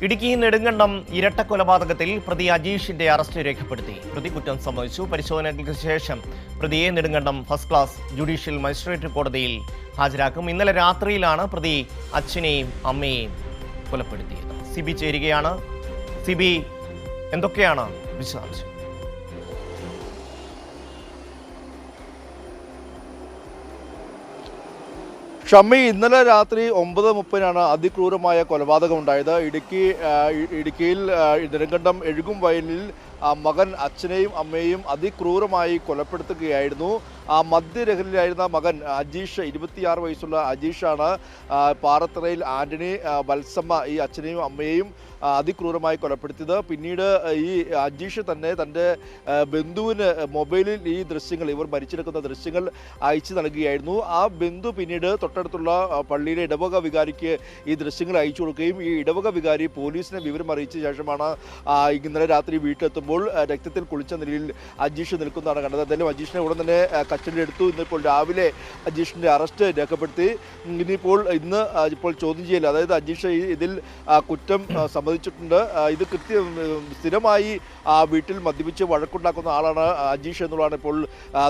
ഇടുക്കി നെടുങ്കണ്ടം ഇരട്ടക്കൊലപാതകത്തിൽ പ്രതി അജീഷിന്റെ അറസ്റ്റ് രേഖപ്പെടുത്തി. പ്രതി കുറ്റം സമ്മതിച്ചു. പരിശോധനകൾക്ക് ശേഷം പ്രതിയെ Nedumkandam first class judicial magistrate കോടതിയിൽ ഹാജരാക്കും. ഇന്നലെ രാത്രിയിലാണ് പ്രതി അച്ഛനെയും അമ്മയെയും കൊലപ്പെടുത്തിയത്. സിബി ചേരുകയാണ്. സിബി, എന്തൊക്കെയാണ് വിശദാംശം? ഷമ്മി, ഇന്നലെ രാത്രി 9:30 അതിക്രൂരമായ കൊലപാതകം ഉണ്ടായത്. ഇടുക്കിയിൽ നെടുങ്കണ്ടം എഴുകും വയലിൽ മകൻ അച്ഛനെയും അമ്മയെയും അതിക്രൂരമായി കൊലപ്പെടുത്തുകയായിരുന്നു. മദ്യലഹരിയിലായിരുന്ന മകൻ അജീഷ്, 26 വയസ്സുള്ള അജീഷാണ് പാറത്തറയിൽ ആന്റണി, വത്സമ്മ ഈ അച്ഛനെയും അമ്മയെയും അതിക്രൂരമായി കൊലപ്പെടുത്തിയത്. പിന്നീട് ഈ അജീഷ് തന്നെ തൻ്റെ ബന്ധുവിന് മൊബൈലിൽ ഈ ദൃശ്യങ്ങൾ, ഇവർ മരിച്ചെടുക്കുന്ന ദൃശ്യങ്ങൾ അയച്ചു നൽകുകയായിരുന്നു. ആ ബന്ധു പിന്നീട് തൊട്ടടുത്തുള്ള പള്ളിയിലെ ഇടവക വികാരിക്ക് ഈ ദൃശ്യങ്ങൾ അയച്ചു കൊടുക്കുകയും ഈ ഇടവക വികാരി പോലീസിനെ വിവരം അറിയിച്ച ശേഷമാണ് ഇന്നലെ രാത്രി വീട്ടിലെത്തുമ്പോൾ രക്തത്തിൽ കുളിച്ച നിലയിൽ അജീഷ് നിൽക്കുന്നതാണ് കണ്ടത്. എന്തായാലും അജീഷിനെ ഉടൻ തന്നെ കസ്റ്റഡിയിൽ എടുത്തു. ഇന്നിപ്പോൾ രാവിലെ അജീഷിൻ്റെ അറസ്റ്റ് രേഖപ്പെടുത്തി. ഇപ്പോൾ ചോദ്യം ചെയ്യൽ, അതായത് അജീഷ് ഇതിൽ കുറ്റം സമ്മതിച്ചിട്ടുണ്ട്. ഇത് സ്ഥിരമായി വീട്ടിൽ മദ്യപിച്ച് വഴക്കുണ്ടാക്കുന്ന ആളാണ് അജീഷ് എന്നുള്ളതാണ് ഇപ്പോൾ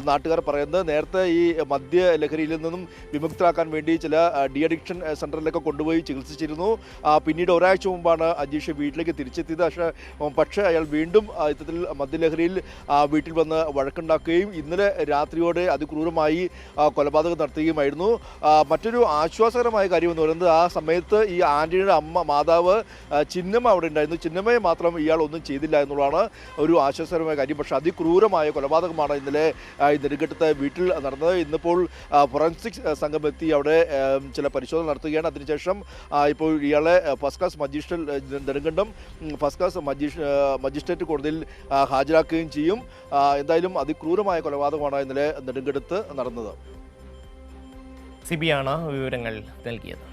നാട്ടുകാർ പറയുന്നത്. നേരത്തെ ഈ മദ്യ ലഹരിയിൽ നിന്നും വിമുക്തരാക്കാൻ വേണ്ടി ചില ഡി അഡിക്ഷൻ സെൻ്ററിലൊക്കെ കൊണ്ടുപോയി ചികിത്സിച്ചിരുന്നു. പിന്നീട് ഒരാഴ്ച മുമ്പാണ് അജീഷ് വീട്ടിലേക്ക് തിരിച്ചെത്തിയത്. പക്ഷേ അയാൾ വീണ്ടും ഇത്തരത്തിൽ മദ്യലഹരിയിൽ വീട്ടിൽ വന്ന് വഴക്കുണ്ടാക്കുകയും ഇന്നലെ രാത്രിയോടെ അതിക്രൂരമായി കൊലപാതകം നടത്തുകയുമായിരുന്നു. മറ്റൊരു ആശ്വാസകരമായ കാര്യം എന്ന് പറയുന്നത്, ആ സമയത്ത് ഈ ആന്റണിയുടെ മാതാവ് ചിന്നമ്മ അവിടെ ഉണ്ടായിരുന്നു. ചിന്നമ്മയെ മാത്രം ഇയാൾ ഒന്നും ചെയ്തില്ല എന്നുള്ളതാണ് ഒരു ആശ്വാസകരമായ കാര്യം. പക്ഷേ അതിക്രൂരമായ കൊലപാതകമാണ് ഇന്നലെ നെടുങ്കണ്ടത്തെ വീട്ടിൽ നടന്നത്. ഇന്നിപ്പോൾ ഫോറൻസിക് സംഘം എത്തി അവിടെ ചില പരിശോധന നടത്തുകയാണ്. അതിനുശേഷം ഇപ്പോൾ ഇയാളെ first class Nedumkandam first class magistrate കോടതിയിൽ ഹാജരാക്കുകയും ചെയ്യും. എന്തായാലും അതിക്രൂരമായ കൊലപാതകമാണ് ഇന്നലെ നെടുങ്കണ്ടത്ത് നടന്നത്. സിബിയാണ് വിവരങ്ങൾ നൽകിയത്.